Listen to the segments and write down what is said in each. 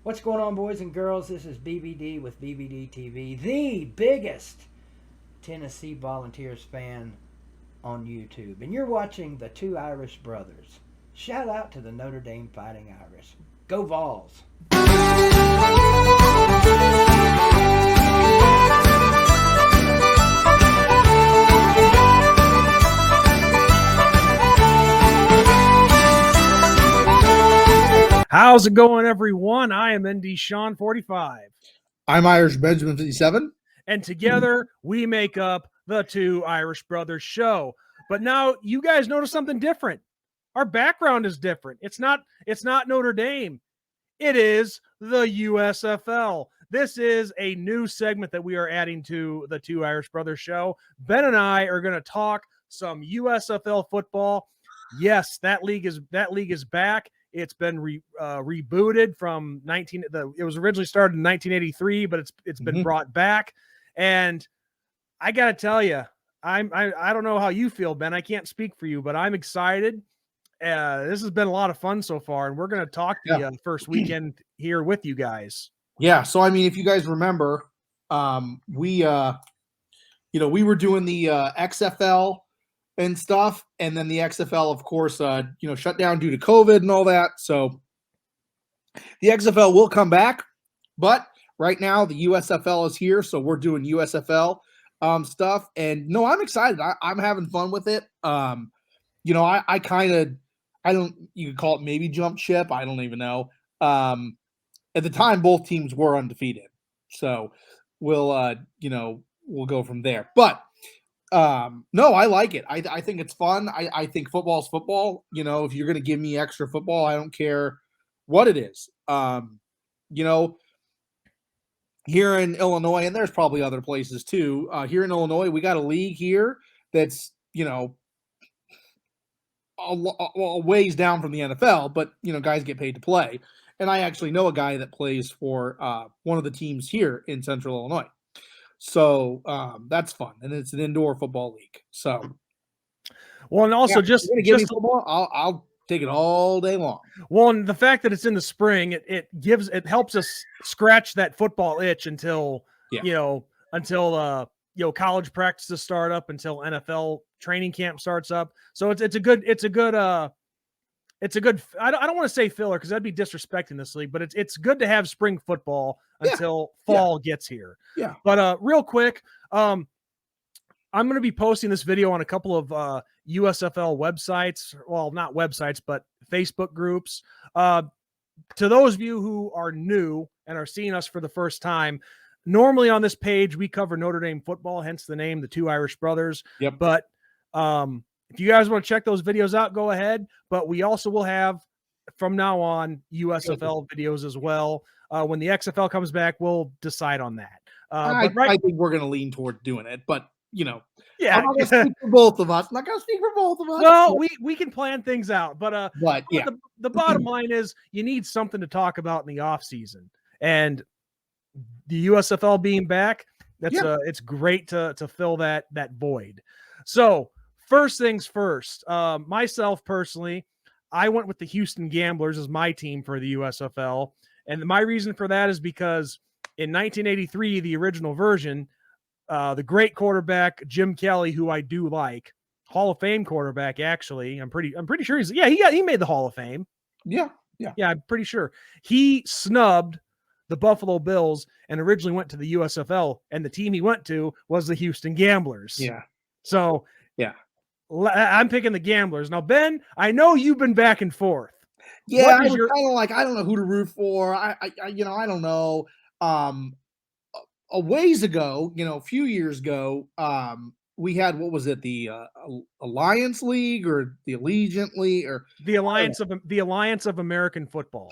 What's going on, boys and girls? This is BBD with BBD TV, the biggest Tennessee Volunteers fan on YouTube. And you're watching the two Irish brothers. Shout out to the Notre Dame Fighting Irish. Go Vols! How's it going, everyone? I am ND Sean 45. I'm Irish Benjamin 57. And together we make up the Two Irish Brothers show. But now you guys notice something different. Our background is different. It's not Notre Dame. It is the USFL. This is a new segment that we are adding to the Two Irish Brothers show. Ben and I are going to talk some USFL football. Yes, that league is back. It's been rebooted from it was originally started in 1983, but it's been brought back. And I got to tell you, I don't know how you feel, Ben. I can't speak for you, but I'm excited. This has been a lot of fun so far, and we're going to talk the first weekend here with you guys. Yeah. So, I mean, if you guys remember, we were doing the XFL and stuff, and then the XFL, of course, shut down due to COVID and all that. So the XFL will come back, but right now the USFL is here, so we're doing USFL stuff. And no, I'm excited. I'm having fun with it. You could call it maybe jump ship. I don't even know. At the time, both teams were undefeated, so we'll go from there. But no, I like it. I think it's fun. I think football's football. If you're going to give me extra football, I don't care what it is. Here in Illinois, and there's probably other places too. Here in Illinois, we got a league here that's, a ways down from the NFL, but, guys get paid to play. And I actually know a guy that plays for one of the teams here in Central Illinois. So that's fun, and it's an indoor football league. So, well, and also give me football, I'll take it all day long. Well, and the fact that it's in the spring, it helps us scratch that football itch until college practices start up, until NFL training camp starts up. So it's a good. I don't want to say filler because that'd be disrespecting this league, but it's good to have spring football until fall gets here. Yeah. But real quick, I'm going to be posting this video on a couple of USFL websites. Well, not websites, but Facebook groups. To those of you who are new and are seeing us for the first time, normally on this page we cover Notre Dame football, hence the name, the Two Irish Brothers. Yep. But if you guys want to check those videos out, go ahead. But we also will have, from now on, USFL videos as well. When the XFL comes back, we'll decide on that. I think we're going to lean toward doing it, but yeah, I'm not going to speak for both of us. Well, we can plan things out, but yeah, the bottom line is you need something to talk about in the off season, and the USFL being back, it's great to fill that void. So first things first, myself personally, I went with the Houston Gamblers as my team for the USFL. And my reason for that is because in 1983, the original version, the great quarterback, Jim Kelly, who I do like, Hall of Fame quarterback, actually, I'm pretty sure he made the Hall of Fame. Yeah. I'm pretty sure. He snubbed the Buffalo Bills and originally went to the USFL, and the team he went to was the Houston Gamblers. Yeah. So, I'm picking the Gamblers. Now, Ben, I know you've been back and forth. Yeah, I was kind of like, I don't know who to root for. I don't know. A ways ago, a few years ago, we had, what was it, the Alliance League or the Allegiant League or the Alliance of American Football.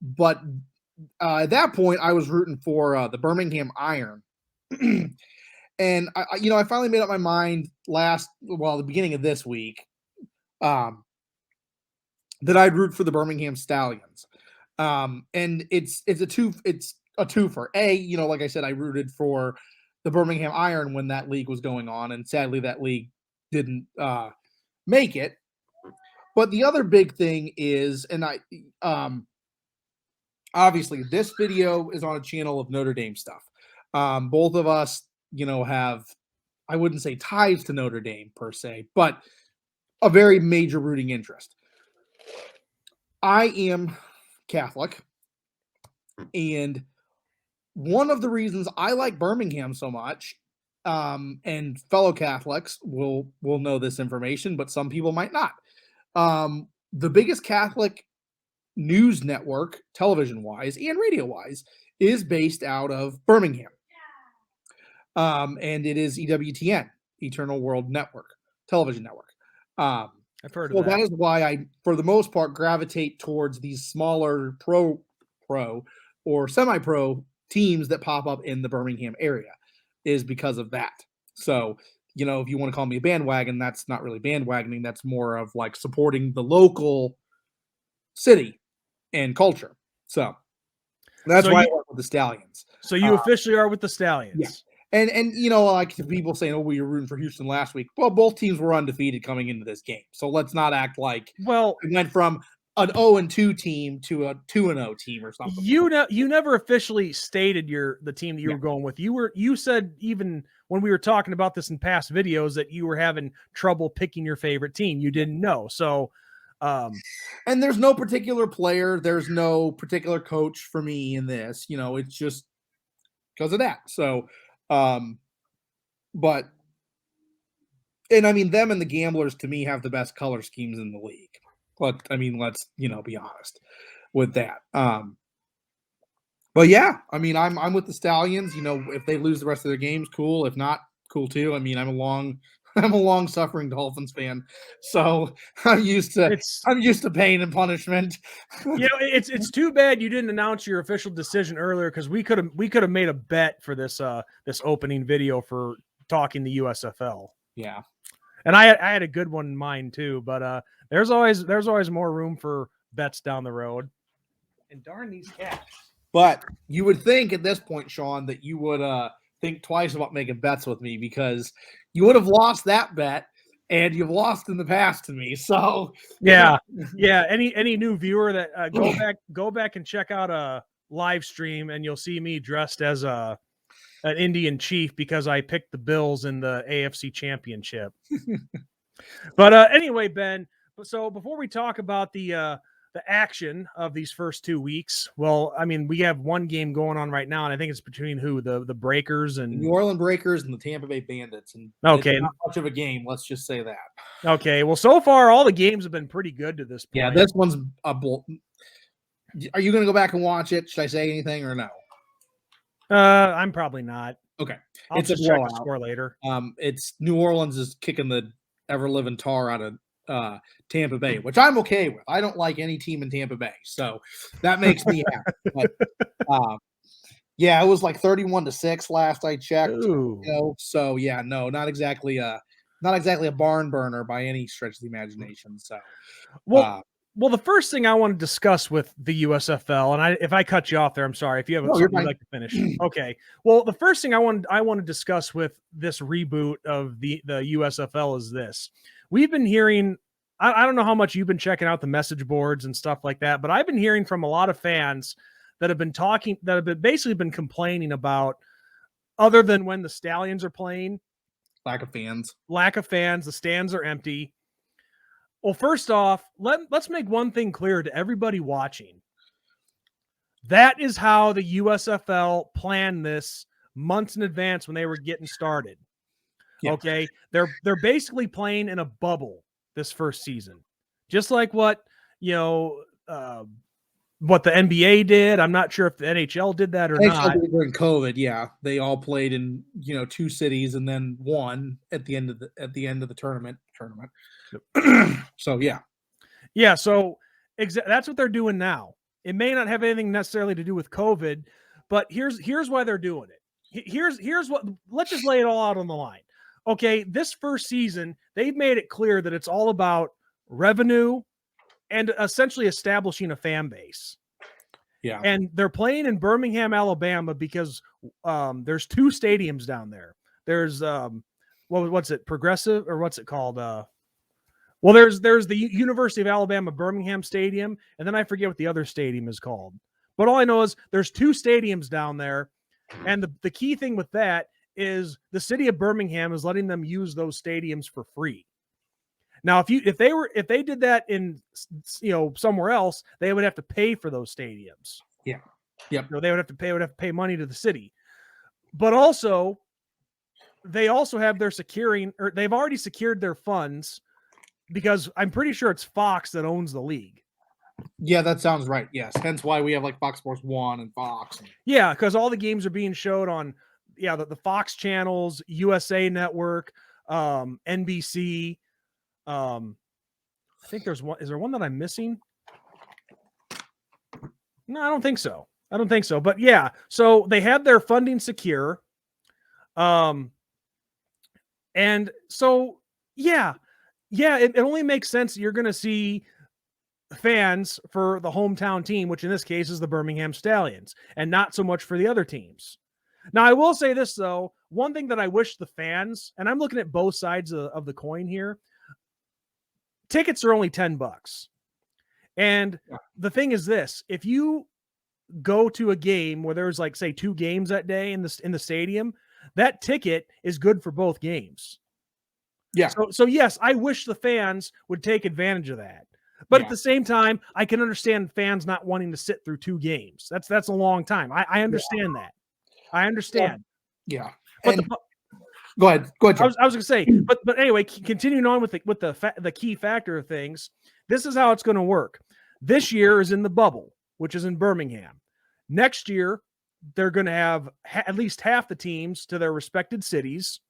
But at that point, I was rooting for the Birmingham Iron. And I finally made up my mind the beginning of this week, that I'd root for the Birmingham Stallions. And it's a twofer. Like I said, I rooted for the Birmingham Iron when that league was going on, and sadly that league didn't make it. But the other big thing is, and obviously this video is on a channel of Notre Dame stuff. Both of us, have, I wouldn't say ties to Notre Dame per se, but a very major rooting interest. I am Catholic, and one of the reasons I like Birmingham so much, and fellow Catholics will know this information, but some people might not. The biggest Catholic news network, television-wise and radio-wise, is based out of Birmingham. And it is EWTN, Eternal World Network, television network. I've heard of that. That is why I, for the most part, gravitate towards these smaller pro or semi-pro teams that pop up in the Birmingham area, is because of that. So, if you want to call me a bandwagon, that's not really bandwagoning. That's more of like supporting the local city and culture. So that's why I work with the Stallions. So you officially are with the Stallions. Yeah. And like people saying, "Oh, we were rooting for Houston last week." Well, both teams were undefeated coming into this game, so let's not act like it went from an 0-2 team to a 2-0 team or something. You never officially stated the team that you were going with. You said, even when we were talking about this in past videos, that you were having trouble picking your favorite team. You didn't know. So and there's no particular player, there's no particular coach for me in this. It's just because of that. So but and I mean, them and the Gamblers to me have the best color schemes in the league. But I mean, let's be honest with that. But yeah, I mean, I'm with the Stallions. If they lose the rest of their games, cool. If not, cool too. I mean, I'm a long suffering Dolphins fan, so I'm used to pain and punishment. It's too bad you didn't announce your official decision earlier, because we could have made a bet for this opening video for talking the USFL. Yeah, and I had a good one in mind too, but there's always more room for bets down the road. And darn these cats! But you would think at this point, Sean, that you would think twice about making bets with me, because you would have lost that bet, and you've lost in the past to me. So yeah. Any new viewer that go back and check out a live stream, and you'll see me dressed as an Indian chief because I picked the Bills in the AFC Championship. But anyway, Ben. So before we talk about the action of these first 2 weeks, well, I mean, we have one game going on right now, and I think it's between the Breakers and New Orleans Breakers and the Tampa Bay Bandits. And okay, it's not much of a game. Let's just say that. Okay, well, so far all the games have been pretty good to this point. Yeah, this one's a bull. Are you going to go back and watch it? Should I say anything or no? I'm probably not. Okay, I'll just check the score later. It's New Orleans is kicking the ever living tar out of Tampa Bay, which I'm okay with. I don't like any team in Tampa Bay, so that makes me happy. But, yeah, it was like 31-6 last I checked. So yeah, no, not exactly a barn burner by any stretch of the imagination. So, well, the first thing I want to discuss with the USFL, and if I cut you off there, I'm sorry. If you have something you'd like to finish, okay. Well, the first thing I want to discuss with this reboot of the USFL is this. We've been hearing, I don't know how much you've been checking out the message boards and stuff like that, but I've been hearing from a lot of fans that have basically been complaining about, other than when the Stallions are playing, lack of fans. The stands are empty. Well, first off, let's make one thing clear to everybody watching. That is how the USFL planned this months in advance when they were getting started. Yeah. Okay, they're basically playing in a bubble this first season, just like what the NBA did. I'm not sure if the NHL did that or not. During COVID, yeah, they all played in 2 cities and then one at the end of the tournament. So yeah. So that's what they're doing now. It may not have anything necessarily to do with COVID, but here's why they're doing it. Here's what. Let's just lay it all out on the line. Okay, this first season, they've made it clear that it's all about revenue and essentially establishing a fan base. Yeah. And they're playing in Birmingham, Alabama, because there's 2 stadiums down there. There's what's it, Progressive, or what's it called? Well, there's the University of Alabama Birmingham Stadium, and then I forget what the other stadium is called. But all I know is there's 2 stadiums down there. And the key thing with that is the city of Birmingham is letting them use those stadiums for free. Now, if they did that in, somewhere else, they would have to pay for those stadiums. Yeah. Yep. They would have to pay money to the city. But also, they also have they've already secured their funds, because I'm pretty sure it's Fox that owns the league. Yeah, that sounds right. Yes. Hence why we have like Fox Sports 1 and Fox. Yeah, because all the games are being showed on the Fox channels, USA Network, NBC. I think there's one. Is there one that I'm missing? No, I don't think so. But yeah, so they have their funding secure. And so it only makes sense you're going to see fans for the hometown team, which in this case is the Birmingham Stallions, and not so much for the other teams. Now, I will say this, though. One thing that I wish the fans, and I'm looking at both sides of the coin here, tickets are only $10. And the thing is this: if you go to a game where there's like, say, 2 games that day in the stadium, that ticket is good for both games. Yeah. So yes, I wish the fans would take advantage of that. But at the same time, I can understand fans not wanting to sit through 2 games. That's a long time. I understand that. I understand. Yeah. But go ahead. I was going to say, but anyway, continuing on with the key factor of things, this is how it's going to work. This year is in the bubble, which is in Birmingham. Next year, they're going to have at least half the teams to their respected cities.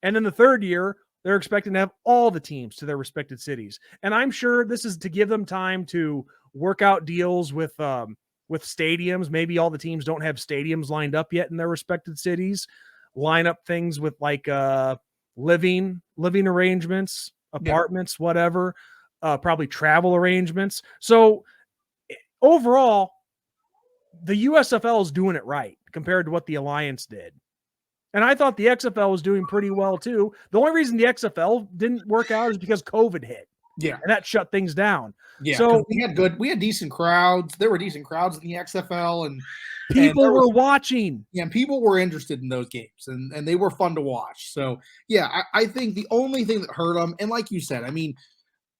And then the third year, they're expecting to have all the teams to their respected cities. And I'm sure this is to give them time to work out deals with stadiums. Maybe all the teams don't have stadiums lined up yet in their respected cities. Line up things with like living arrangements, apartments, whatever, probably travel arrangements. So overall, the USFL is doing it right compared to what the Alliance did. And I thought the XFL was doing pretty well too. The only reason the XFL didn't work out is because COVID hit. Yeah. And that shut things down. Yeah. So we had decent crowds. There were decent crowds in the XFL, and people were watching. Yeah, and people were interested in those games, and they were fun to watch. So yeah, I think the only thing that hurt them, and like you said, I mean,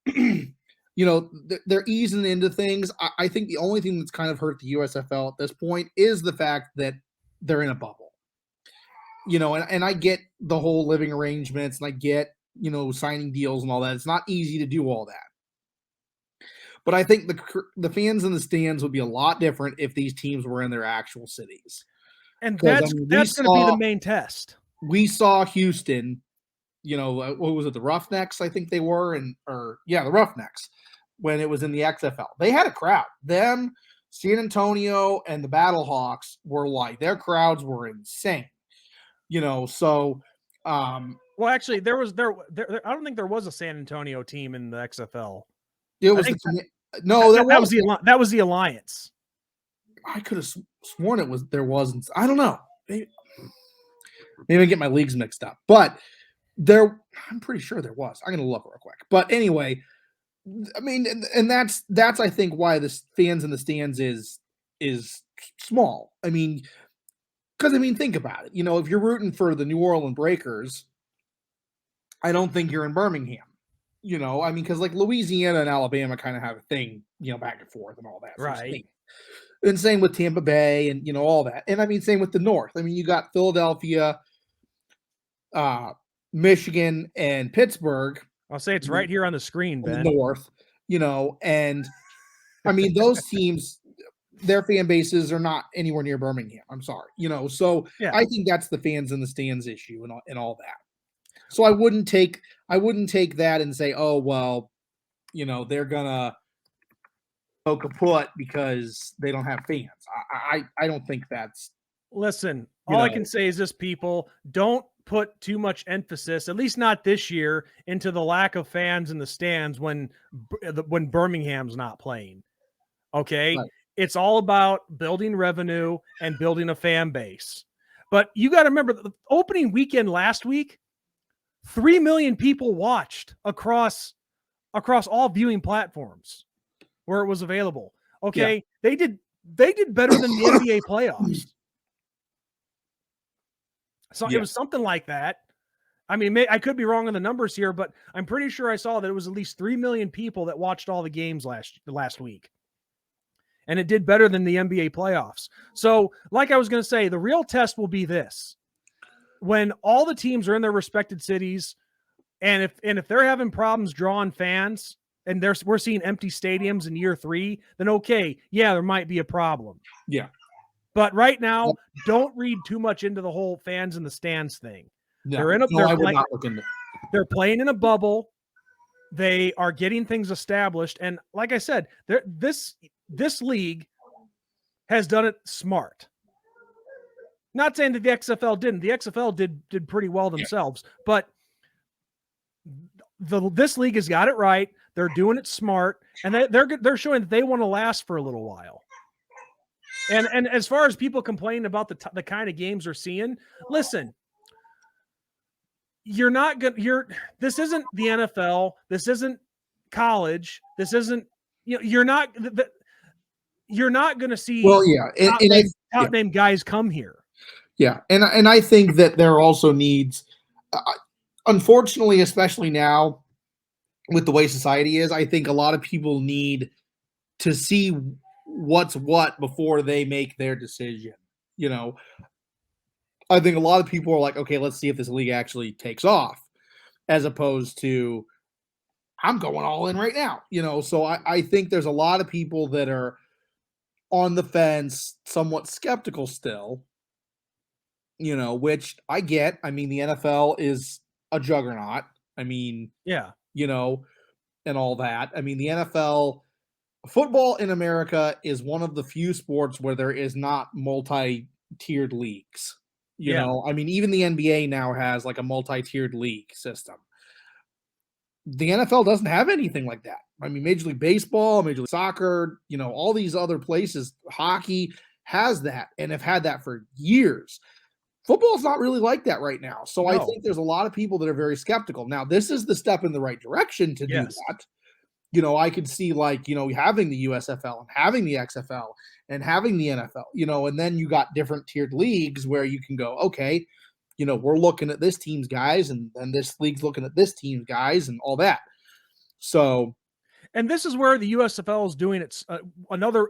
they're easing into things. I think the only thing that's kind of hurt the USFL at this point is the fact that they're in a bubble. And I get the whole living arrangements, and I get, signing deals and all that. It's not easy to do all that. But I think the fans in the stands would be a lot different if these teams were in their actual cities. And that's going to be the main test. We saw Houston, what was it, the Roughnecks, I think they were, the Roughnecks, when it was in the XFL. They had a crowd. Them, San Antonio, and the Battlehawks were like, their crowds were insane. So well, actually, there I don't think there was a San Antonio team in the XFL. It was that was the Alliance. I could have sworn there wasn't. I don't know. Maybe I get my leagues mixed up, but I'm pretty sure there was. I'm gonna look real quick. But anyway, I mean, and that's I think why the fans in the stands is small. I mean, because think about it. If you're rooting for the New Orleans Breakers, I don't think you're in Birmingham. Because like Louisiana and Alabama kind of have a thing, back and forth and all that. Right. And same with Tampa Bay and, all that. And same with the North. You got Philadelphia, Michigan, and Pittsburgh. I'll say it's right here on the screen, Ben. The North, and those teams, their fan bases are not anywhere near Birmingham. I'm sorry, so yeah. I think that's the fans in the stands issue and all that. So I wouldn't take that and say, oh, well, they're gonna go kaput because they don't have fans. I don't think that's. Listen, all I can say is this: people, don't put too much emphasis, at least not this year, into the lack of fans in the stands when Birmingham's not playing. Okay, right. It's all about building revenue and building a fan base. But you got to remember, the opening weekend last week, 3 million people watched across all viewing platforms where it was available. Okay. Yeah. they did better than the NBA playoffs. So it was something like that. I mean, I could be wrong on the numbers here, but I'm pretty sure I saw that it was at least 3 million people that watched all the games last week. And it did better than the NBA playoffs. So, like I was going to say, the real test will be this. When all the teams are in their respected cities, and if they're having problems drawing fans, and we're seeing empty stadiums in year 3, then okay, yeah, there might be a problem. Yeah. But right now, don't read too much into the whole fans in the stands thing. No, they're playing in a bubble. They are getting things established. And like I said, this league has done it smart. Not saying that the XFL didn't. The XFL did pretty well themselves, but this league has got it right. They're doing it smart, and they're showing that they want to last for a little while. And as far as people complaining about the kind of games they're seeing, listen, this isn't the NFL. This isn't college. This isn't, you're not going to see top name guys come here. Yeah. And I think that there also needs, unfortunately, especially now with the way society is, I think a lot of people need to see what's what before they make their decision. I think a lot of people are like, okay, let's see if this league actually takes off, as opposed to I'm going all in right now. So I think there's a lot of people that are on the fence, somewhat skeptical still, which I get. I mean, the NFL is a juggernaut. I mean, yeah, and all that. I mean, the NFL, football in America is one of the few sports where there is not multi-tiered leagues. I mean, even the NBA now has like a multi-tiered league system. The NFL doesn't have anything like that. I mean, Major League Baseball, Major League Soccer, all these other places, hockey has that and have had that for years. Football is not really like that right now. So I think there's a lot of people that are very skeptical. Now, this is the step in the right direction to do that. I could see having the USFL and having the XFL and having the NFL, and then you got different tiered leagues where you can go, okay, we're looking at this team's guys and this league's looking at this team's guys and all that. So, and this is where the USFL is doing it.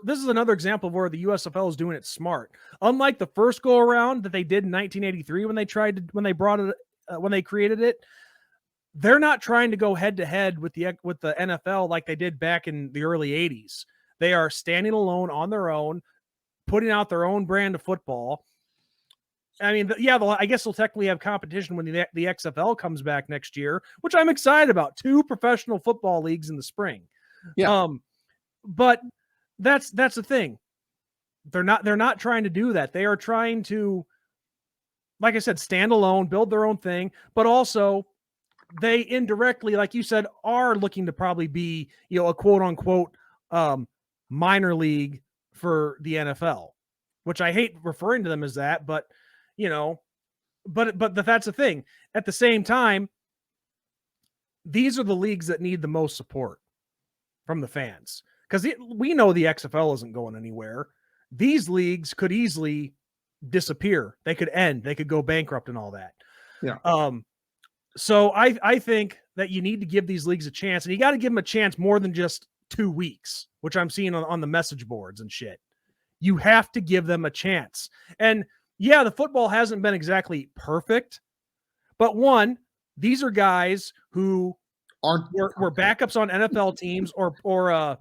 This is another example of where the USFL is doing it smart. Unlike the first go around that they did in 1983 when they created it, they're not trying to go head to head with the NFL like they did back in the early 80s. They are standing alone on their own, putting out their own brand of football. I mean, I guess they'll technically have competition when the XFL comes back next year, which I'm excited about. 2 professional football leagues in the spring. Yeah. But that's the thing. They're not trying to do that. They are trying to, like I said, stand alone, build their own thing, but also they indirectly, like you said, are looking to probably be, a quote unquote minor league for the NFL, which I hate referring to them as that, but but that's the thing. At the same time, these are the leagues that need the most support from the fans, because we know the XFL isn't going anywhere. These leagues could easily disappear. They could end. They could go bankrupt and all that. Yeah. So I think that you need to give these leagues a chance, and you got to give them a chance more than just 2 weeks, which I'm seeing on the message boards and shit. You have to give them a chance. And yeah, the football hasn't been exactly perfect, but these are guys who were backups on NFL teams or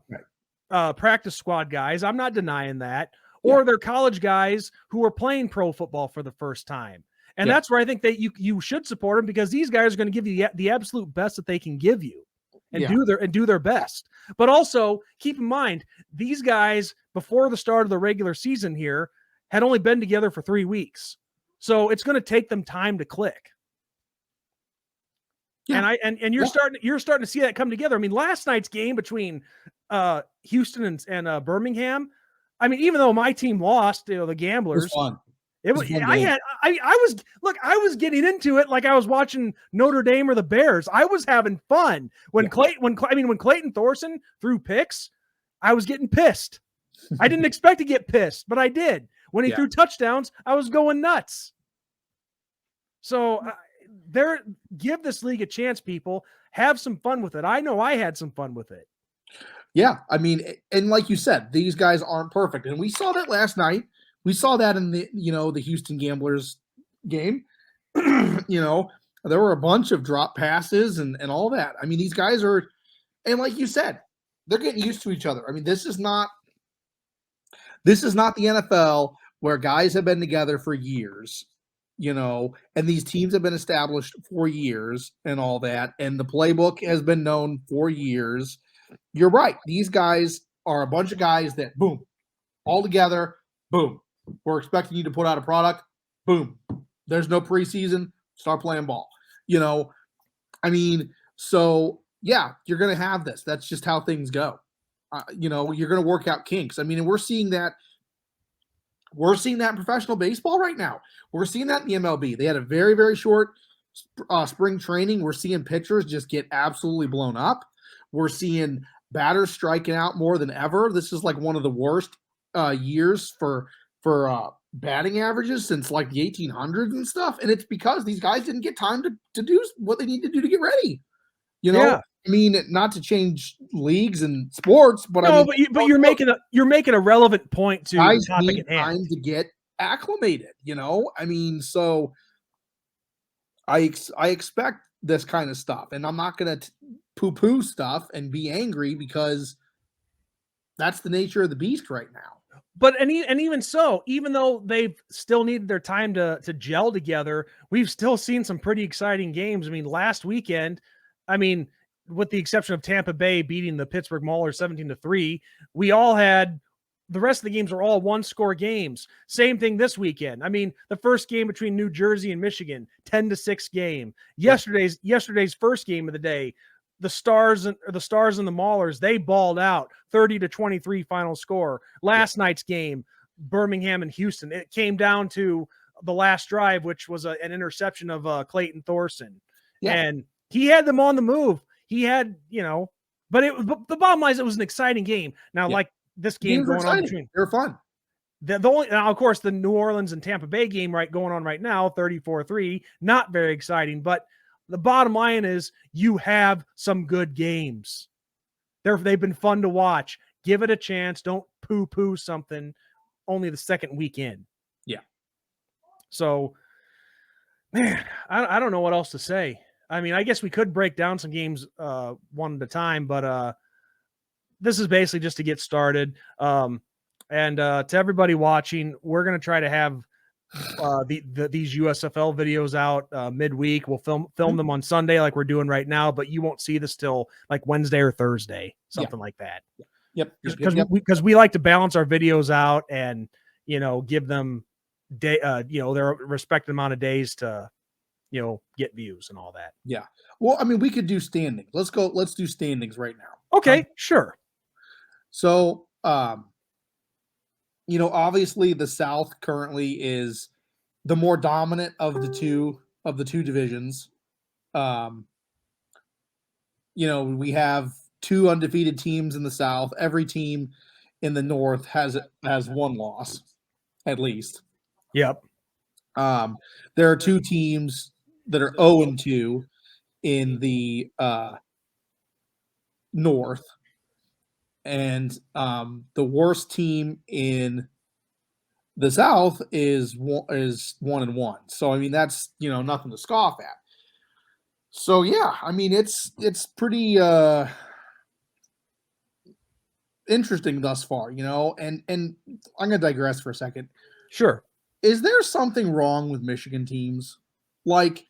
practice squad guys. I'm not denying that. Or they're college guys who are playing pro football for the first time. And that's where I think that you should support them, because these guys are going to give you the absolute best that they can give you and do their best. But also keep in mind, these guys before the start of the regular season here had only been together for 3 weeks. So it's going to take them time to click. Yeah. And you're starting to see that come together. I mean, last night's game between Houston and Birmingham, I mean, even though my team lost, the Gamblers, it was fun. I was getting into it like I was watching Notre Dame or the Bears. I was having fun when Clayton Thorson threw picks. I was getting pissed. I didn't expect to get pissed, but I did. When he threw touchdowns, I was going nuts. So give this league a chance, people. Have some fun with it. I know I had some fun with it. Yeah, I mean, and like you said, these guys aren't perfect, and we saw that last night. We saw that in the Houston Gamblers game. There were a bunch of drop passes and all that. I mean, these guys are, and like you said, they're getting used to each other. I mean, this is not the NFL where guys have been together for years, and these teams have been established for years and all that, and the playbook has been known for years. You're right. These guys are a bunch of guys that, boom, all together, boom. We're expecting you to put out a product, boom. There's no preseason, start playing ball. I mean, so, yeah, you're going to have this. That's just how things go. You're going to work out kinks. I mean, and we're seeing that in professional baseball right now. We're seeing that in the MLB. They had a very, very short spring training. We're seeing pitchers just get absolutely blown up. We're seeing batters striking out more than ever. This is like one of the worst years for batting averages since like the 1800s and stuff. And it's because these guys didn't get time to do what they need to do to get ready. Yeah. I mean, not to change leagues and sports, but but you're making a relevant point to guys the topic need at hand. Time to get acclimated. I mean, so I expect this kind of stuff, and I'm not going to poo-poo stuff and be angry because that's the nature of the beast right now. But even so, even though they've still needed their time to gel together, we've still seen some pretty exciting games. I mean, last weekend, with the exception of Tampa Bay beating the Pittsburgh Maulers 17-3, we all had the rest of the games are all one-score games. Same thing this weekend. I mean, the first game between New Jersey and Michigan, 10-6 game. Yesterday's first game of the day, the Stars and the Maulers, they balled out 30-23 final score. Last night's game, Birmingham and Houston, it came down to the last drive, which was an interception of Clayton Thorson. Yeah. And he had them on the move. He had, but the bottom line is it was an exciting game. Now, like this game going on between, they're fun. Now, of course, the New Orleans and Tampa Bay game going on right now, 34-3, not very exciting, but the bottom line is you have some good games. They've been fun to watch. Give it a chance. Don't poo-poo something only the second weekend. Yeah. So, man, I don't know what else to say. I mean, I guess we could break down some games one at a time, but this is basically just to get started. And to everybody watching, we're going to try to have these USFL videos out midweek. We'll film them on Sunday like we're doing right now, but you won't see this till like Wednesday or Thursday, something like that. Yep. Because we like to balance our videos out and, give them their respective amount of days to, get views and all that. Yeah. Well, I mean, we could do standings. Let's do standings right now. Okay, sure. So, obviously the South currently is the more dominant of the two divisions. We have two undefeated teams in the South. Every team in the North has one loss, at least. Yep. There are two teams that are 0-2 in the North. And the worst team in the South is 1-1. So I mean that's nothing to scoff at. So yeah, I mean it's pretty interesting thus far, and I'm gonna digress for a second. Sure. Is there something wrong with Michigan teams? Like,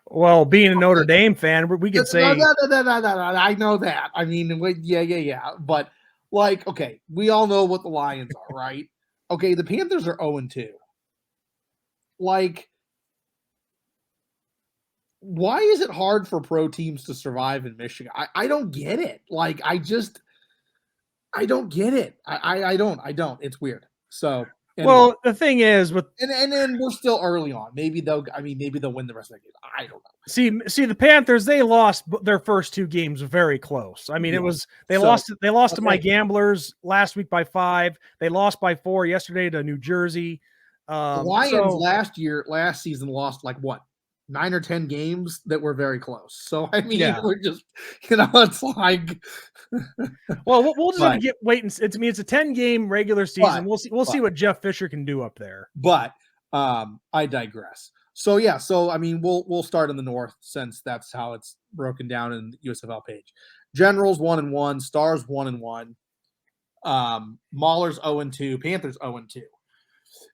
well, being a Notre Dame fan, we could say no, I know that. I mean, yeah. But like, okay, we all know what the Lions are, right? Okay, the Panthers are 0-2. Like, why is it hard for pro teams to survive in Michigan? I don't get it. Like, I don't get it. I don't. It's weird. So Anyway. Well, the thing is, with and then we're still early on. Maybe they'll win the rest of the game. I don't know. see the Panthers. They lost their first 2 games very close. I mean, Yeah. it was they So, lost to my okay. Gamblers last week by 5. They lost by 4 yesterday to New Jersey. The Lions last season lost like what 9 or 10 games that were very close. So I mean, Yeah. we're just it's like. Well, we'll just have to wait and it's a 10-game regular season. We'll see what Jeff Fisher can do up there. But I digress. So yeah, I mean, we'll start in the North since that's how it's broken down in the USFL page. Generals 1-1, Stars 1-1, Maulers 0-2, Panthers 0-2,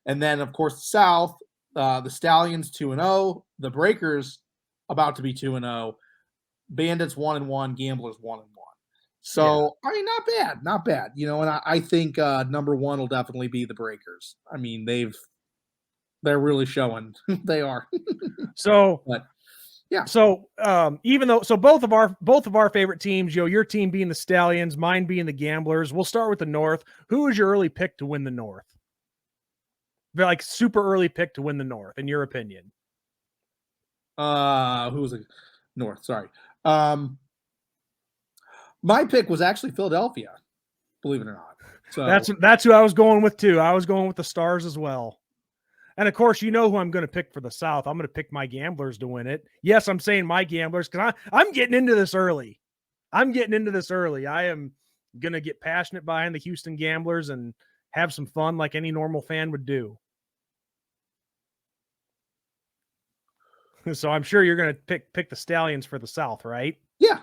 and then of course the South, the Stallions 2-0, the Breakers about to be 2-0, Bandits 1-1, Gamblers 1-1. So I mean, not bad, you know. And I think number 1 will definitely be the Breakers. I mean, they're really showing they are. So, but yeah. So even though both of our favorite teams, your team being the Stallions, mine being the Gamblers. We'll start with the North. Who is your early pick to win the North? Like super early pick to win the North, in your opinion? Who was the North? Sorry. My pick was actually Philadelphia, believe it or not. So that's who I was going with too. I was going with the Stars as well. And of course, you know who I'm going to pick for the South. I'm going to pick my Gamblers to win it. Yes, I'm saying my Gamblers because I'm getting into this early. I am going to get passionate behind the Houston Gamblers and have some fun like any normal fan would do. So I'm sure you're going to pick the Stallions for the South, right? Yeah.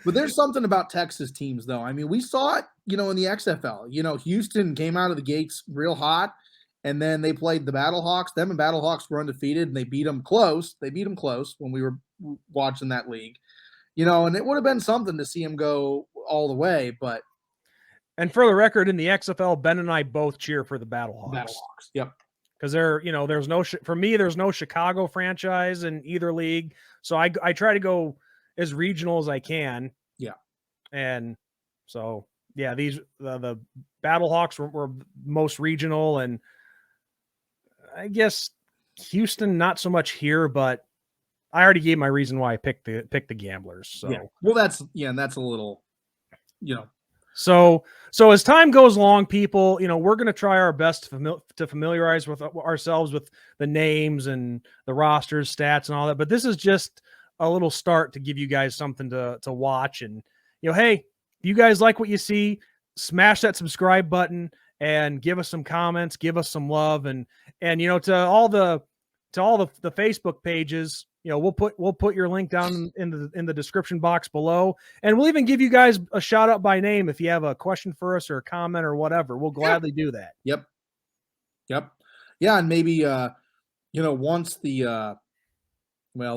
But there's something about Texas teams, though. I mean, we saw it, in the XFL. Houston came out of the gates real hot, and then they played the Battlehawks. Them and Battlehawks were undefeated, and they beat them close. They beat them close when we were watching that league. And it would have been something to see them go all the way, but. And for the record, in the XFL, Ben and I both cheer for the Battlehawks. Yep. Because there's no Chicago franchise in either league. So I try to go as regional as I can. Yeah. And so, yeah, the Battlehawks were most regional, and I guess Houston, not so much here, but I already gave my reason why I picked the Gamblers. So, yeah. Well, that's a little, So as time goes along, people, we're going to try our best to familiarize with ourselves with the names and the rosters, stats, and all that. But this is just a little start to give you guys something to watch. And, hey, if you guys like what you see, smash that subscribe button and give us some comments, give us some love. And to all the Facebook pages, we'll put your link down in the description box below, and we'll even give you guys a shout out by name if you have a question for us or a comment or whatever. We'll gladly do that. Yep. Yeah, and maybe once the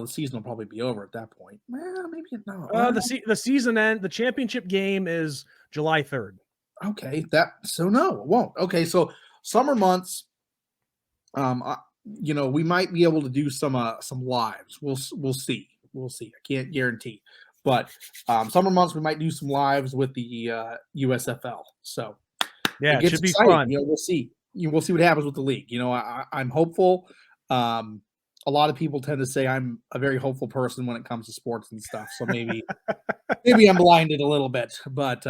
season will probably be over at that point. Well, maybe not. The season end, the championship game is July 3rd. Okay, no, it won't. Okay, so summer months, we might be able to do some lives. We'll see. I can't guarantee, but summer months we might do some lives with the USFL. So yeah, it should be fun. We'll see. We'll see what happens with the league. I'm hopeful. A lot of people tend to say I'm a very hopeful person when it comes to sports and stuff. So maybe I'm blinded a little bit, but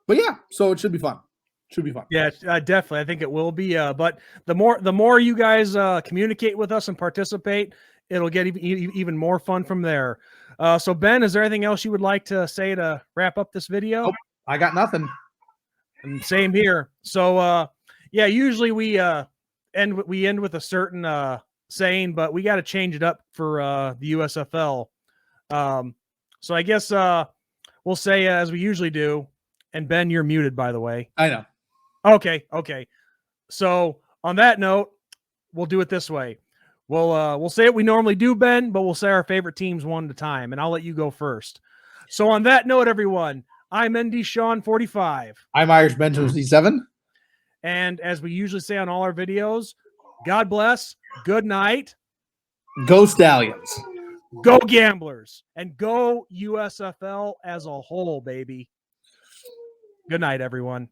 yeah. So it should be fun. Yeah, definitely. I think it will be. But the more you guys communicate with us and participate, it'll get even more fun from there. So Ben, is there anything else you would like to say to wrap up this video? Nope, I got nothing. And same here. So yeah, usually we end with a certain saying, but we got to change it up for the USFL. So I guess we'll say as we usually do. And Ben, you're muted, by the way. I know. Okay. So on that note, we'll do it this way. We'll say what we normally do, Ben, but we'll say our favorite teams one at a time, and I'll let you go first. So on that note, everyone, I'm ND Sean 45. I'm Irish Ben 57. And as we usually say on all our videos, God bless, good night. Go Stallions. Go Gamblers. And go USFL as a whole, baby. Good night, everyone.